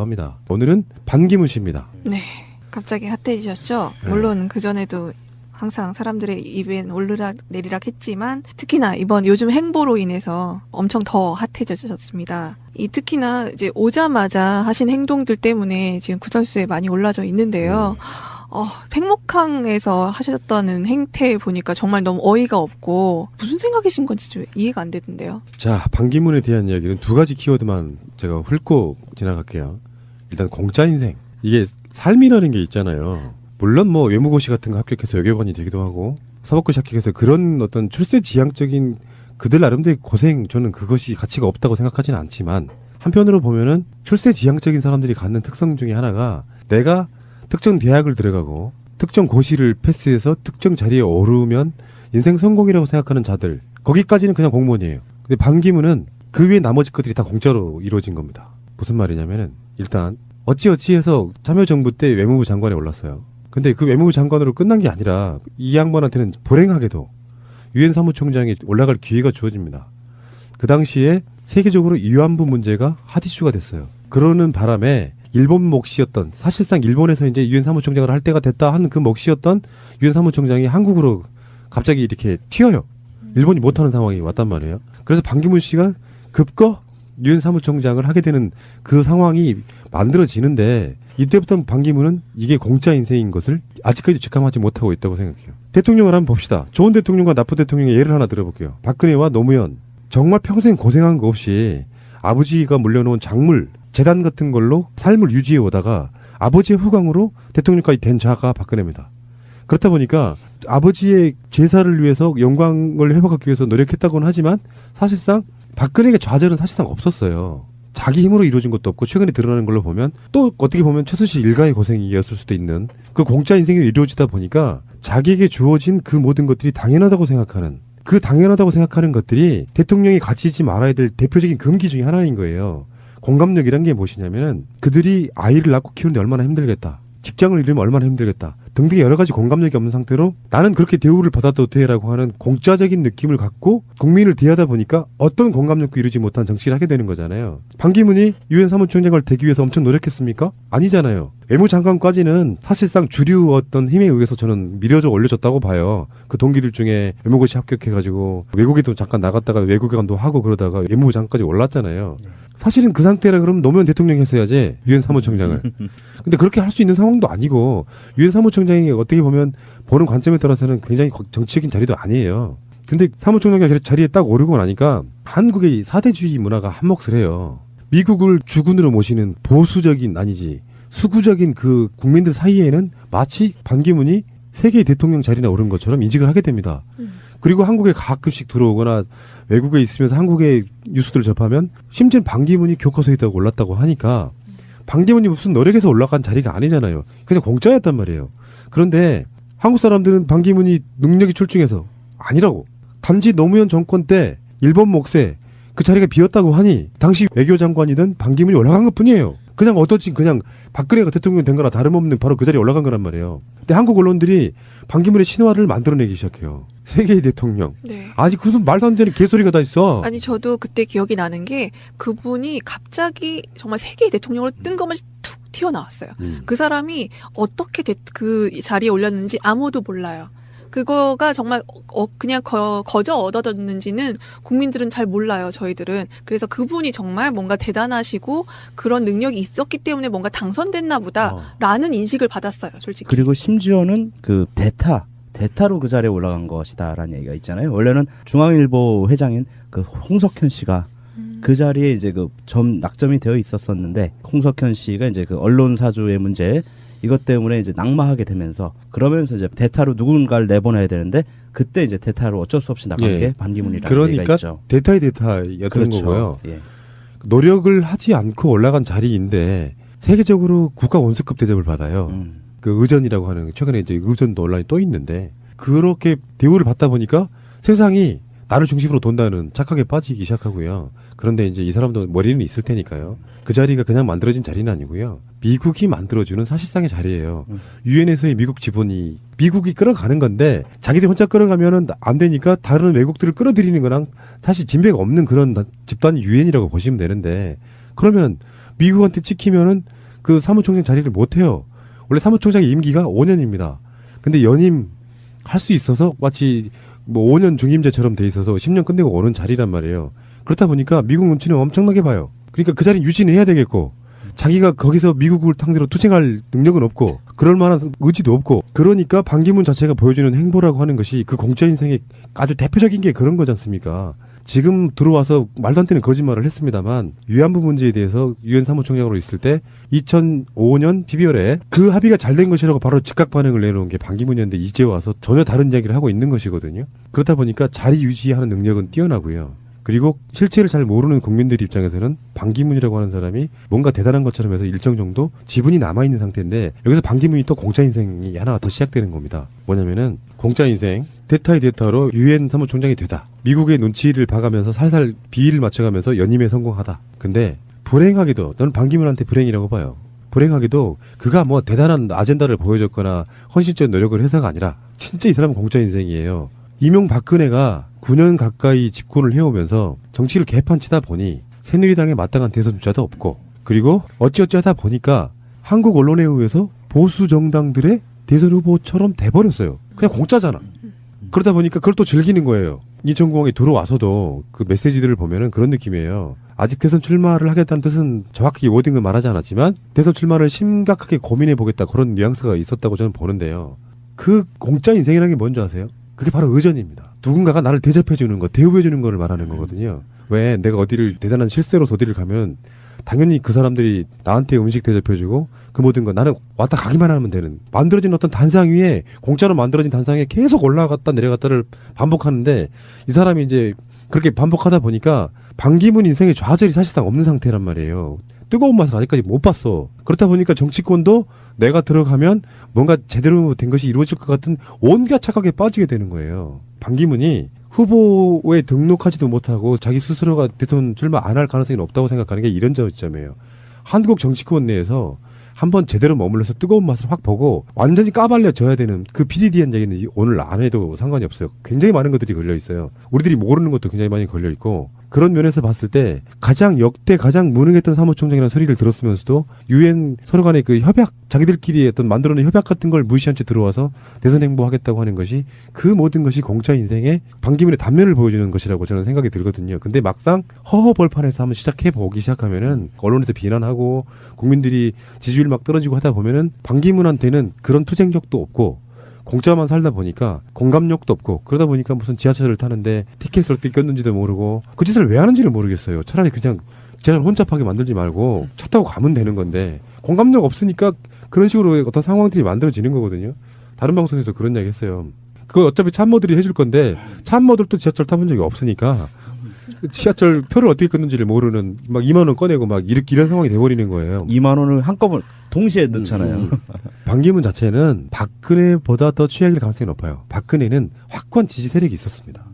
합니다. 오늘은 반기문 씨입니다. 네, 갑자기 핫해지셨죠. 네. 물론 그전에도 항상 사람들의 입엔 오르락 내리락 했지만 특히나 이번 요즘 행보로 인해서 엄청 더 핫해졌습니다. 특히나 이제 오자마자 하신 행동들 때문에 지금 구설수에 많이 올라져 있는데요. 팽목항에서 하셨다는 행태 보니까 정말 너무 어이가 없고 무슨 생각이신 건지 좀 이해가 안 되던데요. 자, 반기문에 대한 이야기는 두 가지 키워드만 제가 훑고 지나갈게요. 일단 공짜 인생. 이게 삶이라는 게 있잖아요. 물론 뭐 외무고시 같은 거 합격해서 외교관이 되기도 하고 사법고시 합격해서 그런 어떤 출세지향적인 그들 나름대로의 고생, 저는 그것이 가치가 없다고 생각하지는 않지만 한편으로 보면은 출세지향적인 사람들이 갖는 특성 중에 하나가 내가 특정 대학을 들어가고 특정 고시를 패스해서 특정 자리에 오르면 인생 성공이라고 생각하는 자들, 거기까지는 그냥 공무원이에요. 근데 반기문은 그 외 나머지 것들이 다 공짜로 이루어진 겁니다. 무슨 말이냐면은 일단 어찌어찌해서 참여정부 때 외무부 장관에 올랐어요. 근데 그 외무부 장관으로 끝난 게 아니라 이 양반한테는 불행하게도 유엔 사무총장에 올라갈 기회가 주어집니다. 그 당시에 세계적으로 위안부 문제가 핫 이슈가 됐어요. 그러는 바람에 일본 몫이었던, 사실상 일본에서 이제 유엔 사무총장을 할 때가 됐다 하는 그 몫이었던 유엔 사무총장이 한국으로 갑자기 이렇게 튀어요. 일본이 못하는 상황이 왔단 말이에요. 그래서 반기문 씨가 급거 유엔 사무총장을 하게 되는 그 상황이 만들어지는데 이때부터 반기문은 이게 공짜 인생인 것을 아직까지 직감하지 못하고 있다고 생각해요. 대통령을 한번 봅시다. 좋은 대통령과 나쁜 대통령의 예를 하나 들어볼게요. 박근혜와 노무현. 정말 평생 고생한 거 없이 아버지가 물려놓은 작물, 재단 같은 걸로 삶을 유지해 오다가 아버지의 후광으로 대통령까지 된 자가 박근혜입니다. 그렇다 보니까 아버지의 제사를 위해서 영광을 회복하기 위해서 노력했다고는 하지만 사실상 박근혜의 좌절은 사실상 없었어요. 자기 힘으로 이루어진 것도 없고 최근에 드러나는 걸로 보면 또 어떻게 보면 최순실 일가의 고생이었을 수도 있는 그 공짜 인생이 이루어지다 보니까 자기에게 주어진 그 모든 것들이 당연하다고 생각하는, 그 당연하다고 생각하는 것들이 대통령이 가지지 말아야 될 대표적인 금기 중에 하나인 거예요. 공감력이란 게 무엇이냐면은 그들이 아이를 낳고 키우는데 얼마나 힘들겠다, 직장을 잃으면 얼마나 힘들겠다 등등 여러 가지 공감력이 없는 상태로 나는 그렇게 대우를 받아도 돼라고 하는 공짜적인 느낌을 갖고 국민을 대하다 보니까 어떤 공감력도 이루지 못한 정치를 하게 되는 거잖아요. 반기문이 유엔 사무총장을 되기 위해서 엄청 노력했습니까? 아니잖아요. 외무장관까지는 사실상 주류 어떤 힘에 의해서 저는 밀어져 올려졌다고 봐요. 그 동기들 중에 외무고시 합격해가지고 외국에도 잠깐 나갔다가 외국관도 하고 그러다가 외무장까지 올랐잖아요. 사실은 그 상태라 그러면 노무현 대통령이 했어야지 유엔 사무총장을. 근데 그렇게 할 수 있는 상황도 아니고 유엔 사무총장이 어떻게 보면 보는 관점에 따라서는 굉장히 정치적인 자리도 아니에요. 근데 사무총장 자리에 딱 오르고 나니까 한국의 사대주의 문화가 한몫을 해요. 미국을 주군으로 모시는 보수적인, 아니지 수구적인 그 국민들 사이에는 마치 반기문이 세계의 대통령 자리에 오른 것처럼 인식을 하게 됩니다. 그리고 한국에 가끔씩 들어오거나 외국에 있으면서 한국의 뉴스들을 접하면 심지어 반기문이 교과서에 있다고 올랐다고 하니까 반기문이 무슨 노력해서 올라간 자리가 아니잖아요. 그냥 공짜였단 말이에요. 그런데 한국 사람들은 반기문이 능력이 출중해서 아니라고. 단지 노무현 정권 때 일본 몫에 그 자리가 비었다고 하니 당시 외교장관이든 반기문이 올라간 것뿐이에요. 그냥 어떠지 그냥 박근혜가 대통령 된 거나 다름없는 바로 그 자리에 올라간 거란 말이에요. 근데 한국 언론들이 반기문의 신화를 만들어내기 시작해요. 세계의 대통령. 네. 아직 무슨 말도 안 되는 개소리가 다 있어. 아니 저도 그때 기억이 나는 게 그분이 갑자기 정말 세계의 대통령으로 뜬금없이 툭 튀어나왔어요. 그 사람이 어떻게 그 자리에 올렸는지 아무도 몰라요. 그거가 정말 그냥 거저 얻어졌는지는 국민들은 잘 몰라요, 저희들은. 그래서 그분이 정말 뭔가 대단하시고 그런 능력이 있었기 때문에 뭔가 당선됐나 보다라는 인식을 받았어요, 솔직히. 그리고 심지어는 그 대타로 그 자리에 올라간 것이다라는 얘기가 있잖아요. 원래는 중앙일보 회장인 그 홍석현 씨가 그 자리에 이제 그 낙점이 되어 있었었는데 홍석현 씨가 이제 그 언론 사주의 문제 이것 때문에 이제 낙마하게 되면서 그러면서 이제 대타로 누군가를 내보내야 되는데 그때 이제 대타로 어쩔 수 없이 나간 게 반기문이라는 그러니까 얘기가 있죠. 대타의 대타였던 그렇죠. 거고요. 예. 노력을 하지 않고 올라간 자리인데 세계적으로 국가 원수급 대접을 받아요. 그 의전이라고 하는 최근에 이제 의전 논란이 또 있는데 그렇게 대우를 받다 보니까 세상이 나를 중심으로 돈다는 착각에 빠지기 시작하고요. 그런데 이제 이 사람도 머리는 있을 테니까요. 그 자리가 그냥 만들어진 자리는 아니고요. 미국이 만들어주는 사실상의 자리예요. 유엔에서의 미국 지분이 미국이 끌어가는 건데 자기들 혼자 끌어가면은 안 되니까 다른 외국들을 끌어들이는 거랑 사실 진배가 없는 그런 집단이 유엔이라고 보시면 되는데 그러면 미국한테 찍히면은 그 사무총장 자리를 못 해요. 원래 사무총장의 임기가 5년입니다. 근데 연임 할 수 있어서 마치 뭐 5년 중임제처럼 돼 있어서 10년 끝내고 오는 자리란 말이에요. 그렇다 보니까 미국 눈치는 엄청나게 봐요. 그러니까 그 자리 유지는 해야 되겠고 자기가 거기서 미국을 상대로 투쟁할 능력은 없고 그럴 만한 의지도 없고 그러니까 반기문 자체가 보여주는 행보라고 하는 것이 그 공짜 인생의 아주 대표적인 게 그런 거지 않습니까? 지금 들어와서 말도 안 되는 거짓말을 했습니다만 위안부 문제에 대해서 유엔 사무총장으로 있을 때 2005년 12월에 그 합의가 잘 된 것이라고 바로 즉각 반응을 내놓은 게 반기문이었는데 이제 와서 전혀 다른 이야기를 하고 있는 것이거든요. 그렇다 보니까 자리 유지하는 능력은 뛰어나고요. 그리고 실체를 잘 모르는 국민들 입장에서는 반기문이라고 하는 사람이 뭔가 대단한 것처럼 해서 일정 정도 지분이 남아있는 상태인데 여기서 반기문이 또 공짜 인생이 하나가 더 시작되는 겁니다. 뭐냐면은 공짜 인생 대타의 대타로 유엔 사무총장이 되다. 미국의 눈치를 봐가면서 살살 비위를 맞춰가면서 연임에 성공하다. 근데 불행하게도 저는 반기문한테 불행이라고 봐요. 불행하게도 그가 뭐 대단한 아젠다를 보여줬거나 헌신적인 노력을 해서가 아니라 진짜 이 사람은 공짜 인생이에요. 이명박근혜가 9년 가까이 집권을 해오면서 정치를 개판치다 보니 새누리당에 마땅한 대선 주자도 없고 그리고 어찌어찌 하다 보니까 한국 언론에 의해서 보수 정당들의 대선 후보처럼 돼버렸어요. 그냥 공짜잖아. 그러다 보니까 그걸 또 즐기는 거예요. 인천공항에 들어와서도 그 메시지들을 보면은 그런 느낌이에요. 아직 대선 출마를 하겠다는 뜻은 정확하게 워딩은 말하지 않았지만 대선 출마를 심각하게 고민해 보겠다 그런 뉘앙스가 있었다고 저는 보는데요. 그 공짜 인생이라는 게 뭔지 아세요? 그게 바로 의전입니다. 누군가가 나를 대접해주는 거, 대우해주는 거를 말하는 거거든요. 왜 내가 어디를 대단한 실세로서 어디를 가면 당연히 그 사람들이 나한테 음식 대접해주고 그 모든 거 나는 왔다 가기만 하면 되는 만들어진 어떤 단상 위에 공짜로 만들어진 단상 위에 계속 올라갔다 내려갔다를 반복하는데 이 사람이 이제 그렇게 반복하다 보니까 반기문 인생의 좌절이 사실상 없는 상태란 말이에요. 뜨거운 맛을 아직까지 못 봤어. 그렇다 보니까 정치권도 내가 들어가면 뭔가 제대로 된 것이 이루어질 것 같은 온갖 착각에 빠지게 되는 거예요. 반기문이 후보에 등록하지도 못하고 자기 스스로가 대선 출마 안 할 가능성이 높다고 생각하는 게 이런 점이에요. 한국 정치권 내에서 한번 제대로 머물러서 뜨거운 맛을 확 보고 완전히 까발려져야 되는 그 PDD한 얘기는 오늘 안 해도 상관이 없어요. 굉장히 많은 것들이 걸려 있어요. 우리들이 모르는 것도 굉장히 많이 걸려 있고 그런 면에서 봤을 때 가장 역대 가장 무능했던 사무총장이라는 소리를 들었으면서도 유엔 서로 간의 그 협약 자기들끼리 어떤 만들어낸 협약 같은 걸 무시한 채 들어와서 대선 행보하겠다고 하는 것이 그 모든 것이 공짜 인생의 반기문의 단면을 보여주는 것이라고 저는 생각이 들거든요. 근데 막상 허허벌판에서 한번 시작해보기 시작하면은 언론에서 비난하고 국민들이 지지율 막 떨어지고 하다 보면은 반기문한테는 그런 투쟁력도 없고 공짜만 살다 보니까 공감력도 없고 그러다 보니까 무슨 지하철을 타는데 티켓을 어떻게 꼈는지도 모르고 그 짓을 왜 하는지를 모르겠어요. 차라리 그냥 지하철 혼잡하게 만들지 말고 차 타고 가면 되는 건데 공감력 없으니까 그런 식으로 어떤 상황들이 만들어지는 거거든요. 다른 방송에서 그런 이야기 했어요. 그거 어차피 참모들이 해줄 건데 참모들도 지하철 타본 적이 없으니까 지하철 표를 어떻게 끊는지를 모르는 막 2만 원 꺼내고 막 이런 상황이 돼버리는 거예요. 2만 원을 한꺼번에 동시에 넣잖아요. 반기문 자체는 박근혜보다 더 최악일 가능성이 높아요. 박근혜는 확고한 지지 세력이 있었습니다.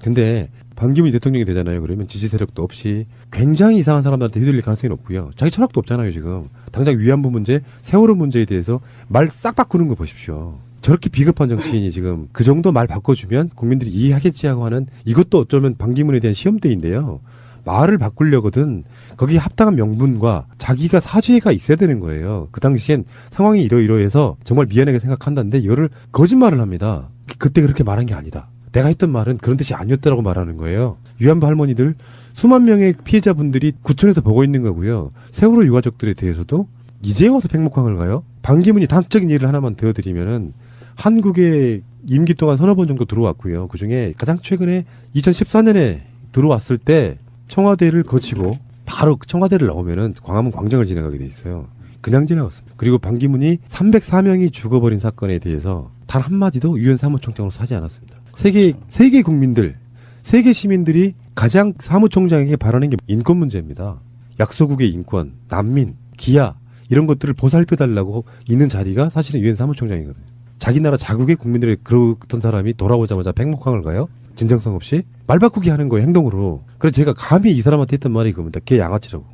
근데 반기문이 대통령이 되잖아요. 그러면 지지 세력도 없이 굉장히 이상한 사람들한테 휘둘릴 가능성이 높고요. 자기 철학도 없잖아요. 지금 당장 위안부 문제, 세월호 문제에 대해서 말 싹 바꾸는 거 보십시오. 저렇게 비겁한 정치인이 지금 그 정도 말 바꿔주면 국민들이 이해하겠지 하고 하는 이것도 어쩌면 반기문에 대한 시험대인데요. 말을 바꾸려거든 거기에 합당한 명분과 자기가 사죄가 있어야 되는 거예요. 그 당시엔 상황이 이러이러해서 정말 미안하게 생각한다는데 이거를 거짓말을 합니다. 그때 그렇게 말한 게 아니다. 내가 했던 말은 그런 뜻이 아니었다라고 말하는 거예요. 위안부 할머니들 수만 명의 피해자분들이 구청에서 보고 있는 거고요. 세월호 유가족들에 대해서도 이제 와서 팽목항을 가요? 반기문이 단적인 예를 하나만 들어드리면은 한국에 임기 동안 서너 번 정도 들어왔고요. 그중에 가장 최근에 2014년에 들어왔을 때 청와대를 거치고 바로 청와대를 나오면은 광화문 광장을 지나가게 돼 있어요. 그냥 지나갔습니다. 그리고 반기문이 304명이 죽어버린 사건에 대해서 단 한마디도 유엔 사무총장으로서 하지 않았습니다. 세계 국민들, 세계 시민들이 가장 사무총장에게 바라는 게 인권 문제입니다. 약소국의 인권, 난민, 기아 이런 것들을 보살펴달라고 있는 자리가 사실은 유엔 사무총장이거든요. 자기 나라 자국의 국민들의 그러던 사람이 돌아오자마자 팽목항을 가요? 진정성 없이? 말 바꾸기 하는 거예요, 행동으로. 그래서 제가 감히 이 사람한테 했던 말이 그겁니다. 걔 양아치라고.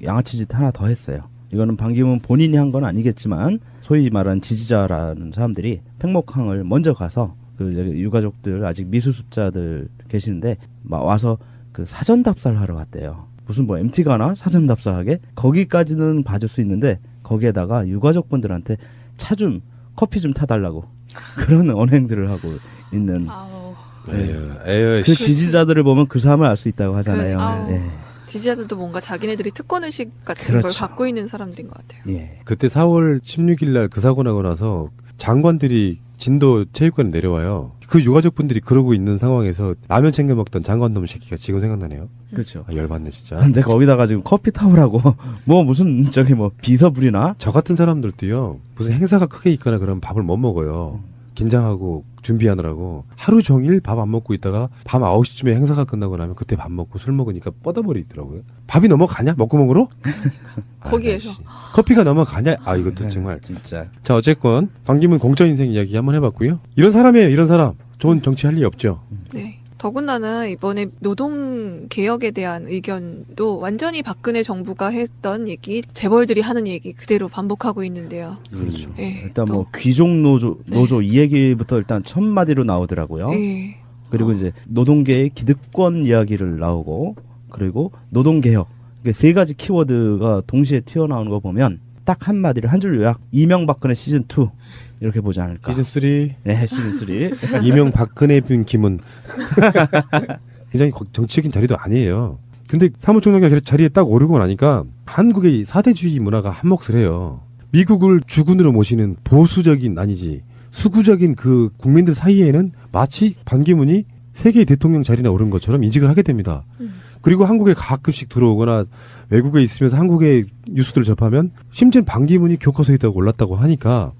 양아치 짓 하나 더 했어요. 이거는 반기문 본인이 한 건 아니겠지만 소위 말하는 지지자라는 사람들이 팽목항을 먼저 가서 그 유가족들 아직 미수습자들 계시는데 막 와서 그 사전 답사를 하러 갔대요. 무슨 뭐 MT 가나 사정답사하게 거기까지는 봐줄 수 있는데 거기에다가 유가족분들한테 차 좀 커피 좀 타달라고 그런 언행들을 하고 있는 아우. 에휴, 그 지지자들을 보면 그 사람을 알 수 있다고 하잖아요. 아우. 예. 지지자들도 뭔가 자기네들이 특권의식 같은 그렇죠. 걸 갖고 있는 사람들인 것 같아요. 예. 그때 4월 16일 날 그 사고 나고 나서 장관들이 진도 체육관에 내려와요. 그 유가족분들이 그러고 있는 상황에서 라면 챙겨 먹던 장관놈 새끼가 지금 생각나네요. 그렇죠. 아, 열받네 진짜. 근데 거기다가 지금 커피 타오라고 뭐 무슨 저기 뭐 비서 부리나? 저 같은 사람들도요. 무슨 행사가 크게 있거나 그러면 밥을 못 먹어요. 긴장하고 준비하느라고 하루 종일 밥 안 먹고 있다가 밤 9시쯤에 행사가 끝나고 나면 그때 밥 먹고 술 먹으니까 뻗어버리더라고요. 밥이 넘어가냐? 먹구멍으로? 거기에서. 씨. 커피가 넘어가냐? 아 이것도 정말. 진짜. 자 어쨌건 반기문 공짜 인생 이야기 한번 해봤고요. 이런 사람이에요. 이런 사람. 좋은 정치할 리 없죠. 네. 더군다나 이번에 노동 개혁에 대한 의견도 완전히 박근혜 정부가 했던 얘기, 재벌들이 하는 얘기 그대로 반복하고 있는데요. 그렇죠. 예, 일단 또- 뭐 귀족 노조 이 얘기부터 일단 첫 마디로 나오더라고요. 예. 그리고 이제 노동계의 기득권 이야기를 나오고 그리고 노동개혁 이게 세 가지 키워드가 동시에 튀어나오는 거 보면 딱 한 마디를 한 줄 요약 이명박근혜 시즌 2 이렇게 보지 않을까. 시즌 3 네, 시즌 3. 이명박근혜 빈 김은 굉장히 정치적인 자리도 아니에요. 근데 사무총장이 자리에 딱 오르고 나니까 한국의 사대주의 문화가 한몫을 해요. 미국을 주군으로 모시는 보수적인 아니지 수구적인 그 국민들 사이에는 마치 반기문이 세계의 대통령 자리에 오른 것처럼 인식을 하게 됩니다. 그리고 한국에 가끔씩 들어오거나 외국에 있으면서 한국의 뉴스들을 접하면 심지어 반기문이 교과서에 있다고 올랐다고 하니까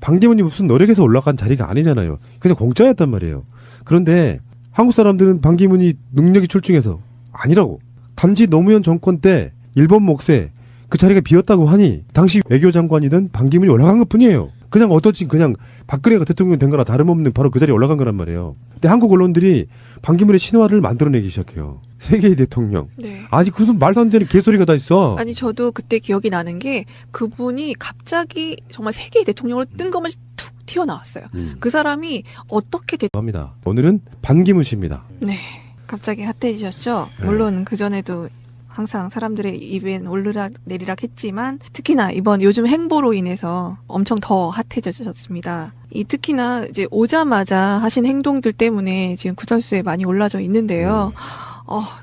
반기문이 무슨 노력에서 올라간 자리가 아니잖아요. 그냥 공짜였단 말이에요. 그런데 한국 사람들은 반기문이 능력이 출중해서 아니라고. 단지 노무현 정권 때 일본 목세 그 자리가 비었다고 하니 당시 외교장관이던 반기문이 올라간 것뿐이에요. 그냥 얻어진 그냥 박근혜가 대통령 된 거나 다름없는 바로 그 자리에 올라간 거란 말이에요. 근데 한국 언론들이 반기문의 신화를 만들어내기 시작해요. 세계의 대통령. 네. 아직 무슨 말도 안 되는 개소리가 다 있어. 아니 저도 그때 기억이 나는 게 그분이 갑자기 정말 세계의 대통령으로 뜬금없이 툭 튀어나왔어요. 그 사람이 어떻게 합니다. 오늘은 반기문 씨입니다. 네. 갑자기 핫해지셨죠. 네. 물론 그전에도 항상 사람들의 입엔 오르락 내리락 했지만 특히나 이번 요즘 행보로 인해서 엄청 더 핫해졌습니다. 이 특히나 이제 오자마자 하신 행동들 때문에 지금 구설수에 많이 올라져 있는데요.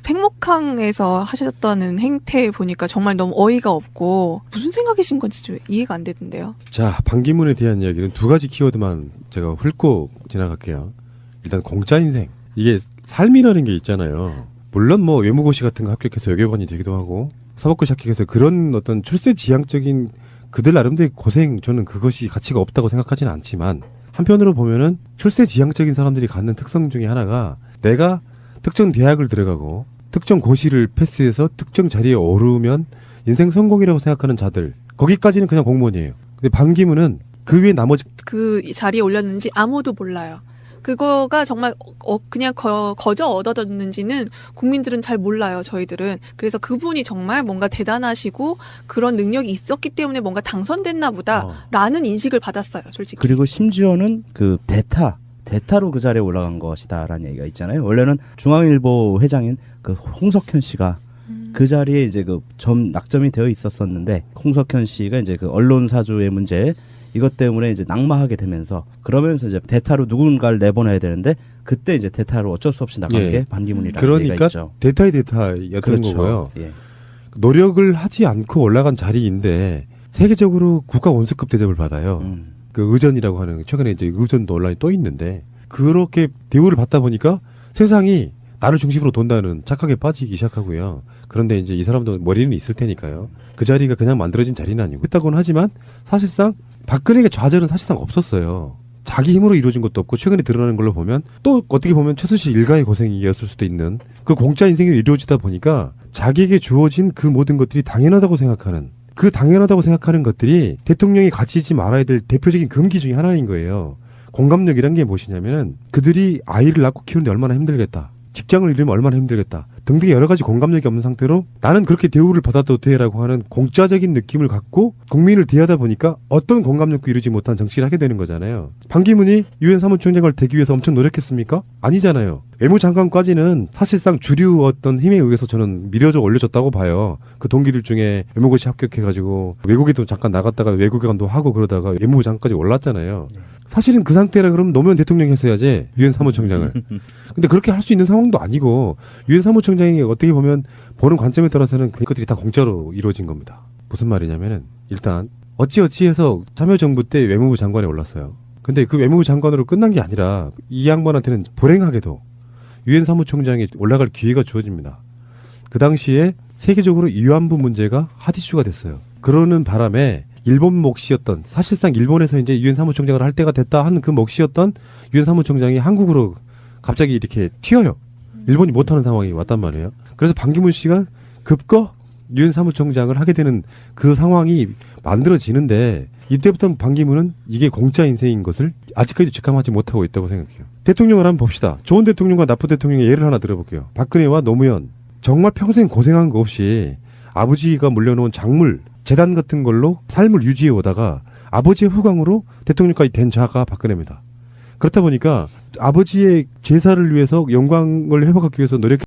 팽목항에서 하셨다는 행태 보니까 정말 너무 어이가 없고 무슨 생각이신 건지 좀 이해가 안 되던데요. 자, 반기문에 대한 이야기는 두 가지 키워드만 제가 훑고 지나갈게요. 일단 공짜 인생. 이게 삶이라는 게 있잖아요. 물론 뭐 외무고시 같은 거 합격해서 외교관이 되기도 하고 사법고시 합격해서 그런 어떤 출세지향적인 그들 나름대로의 고생, 저는 그것이 가치가 없다고 생각하지는 않지만 한편으로 보면은 출세지향적인 사람들이 갖는 특성 중에 하나가 내가 특정 대학을 들어가고 특정 고시를 패스해서 특정 자리에 오르면 인생 성공이라고 생각하는 자들, 거기까지는 그냥 공무원이에요. 근데 반기문은 그 외 나머지 그 자리에 올렸는지 아무도 몰라요. 그거가 정말 그냥 거저 얻어졌는지는 국민들은 잘 몰라요. 저희들은. 그래서 그분이 정말 뭔가 대단하시고 그런 능력이 있었기 때문에 뭔가 당선됐나 보다라는 인식을 받았어요. 솔직히. 그리고 심지어는 그 대타로 그 자리에 올라간 것이다라는 얘기가 있잖아요. 원래는 중앙일보 회장인 그 홍석현 씨가 그 자리에 이제 그 낙점이 되어 있었었는데 홍석현 씨가 이제 그 언론 사주의 문제 이것 때문에 이제 낙마하게 되면서 그러면서 이제 대타로 누군가를 내보내야 되는데 그때 이제 대타로 어쩔 수 없이 나간 예. 게 반기문이라는 얘기가 그러니까 있죠. 대타의 대타였던 그렇죠. 거고요. 예. 노력을 하지 않고 올라간 자리인데 세계적으로 국가 원수급 대접을 받아요. 그 의전이라고 하는 최근에 이제 의전도 논란이 또 있는데 그렇게 대우를 받다 보니까 세상이 나를 중심으로 돈다는 착각에 빠지기 시작하고요. 그런데 이제 이 사람도 머리는 있을 테니까요. 그 자리가 그냥 만들어진 자리는 아니고 했다고는 하지만 사실상 박근혜의 좌절은 사실상 없었어요. 자기 힘으로 이루어진 것도 없고 최근에 드러나는 걸로 보면 또 어떻게 보면 최순실 일가의 고생이었을 수도 있는 그 공짜 인생이 이루어지다 보니까 자기에게 주어진 그 모든 것들이 당연하다고 생각하는 그 당연하다고 생각하는 것들이 대통령이 가지지 말아야 될 대표적인 금기 중에 하나인 거예요. 공감력이란 게 무엇이냐면 그들이 아이를 낳고 키우는데 얼마나 힘들겠다. 직장을 잃으면 얼마나 힘들겠다. 등등의 여러 가지 공감력이 없는 상태로 나는 그렇게 대우를 받아도 돼라고 하는 공짜적인 느낌을 갖고 국민을 대하다 보니까 어떤 공감력도 이루지 못한 정치를 하게 되는 거잖아요. 반기문이 유엔 사무총장을 되기 위해서 엄청 노력했습니까? 아니잖아요. 외무장관까지는 사실상 주류 어떤 힘에 의해서 저는 밀어져 올려졌다고 봐요. 그 동기들 중에 외무고시 합격해가지고 외국에도 잠깐 나갔다가 외국관도 하고 그러다가 외무장까지 올랐잖아요. 사실은 그 상태라 그러면 노무현 대통령이 했어야지 유엔 사무총장을. 근데 그렇게 할 수 있는 상황도 아니고 유엔 사무총장이 어떻게 보면 보는 관점에 따라서는 그것들이 다 공짜로 이루어진 겁니다. 무슨 말이냐면은 일단 어찌어찌해서 참여정부 때 외무부 장관에 올랐어요. 근데 그 외무부 장관으로 끝난 게 아니라 이 양반한테는 불행하게도 유엔 사무총장에 올라갈 기회가 주어집니다. 그 당시에 세계적으로 위안부 문제가 핫 이슈가 됐어요. 그러는 바람에 일본 몫이었던 사실상 일본에서 이제 유엔 사무총장을 할 때가 됐다 하는 그 몫이었던 유엔 사무총장이 한국으로 갑자기 이렇게 튀어요. 일본이 못하는 상황이 왔단 말이에요. 그래서 반기문 씨가 급거 유엔 사무총장을 하게 되는 그 상황이 만들어지는데 이때부터 반기문은 이게 공짜 인생인 것을 아직까지 직감하지 못하고 있다고 생각해요. 대통령을 한번 봅시다. 좋은 대통령과 나쁜 대통령의 예를 하나 들어볼게요. 박근혜와 노무현 정말 평생 고생한 거 없이 아버지가 물려놓은 작물 재단 같은 걸로 삶을 유지해 오다가 아버지의 후광으로 대통령까지 된 자가 박근혜입니다. 그렇다 보니까 아버지의 제사를 위해서 영광을 회복하기 위해서 노력해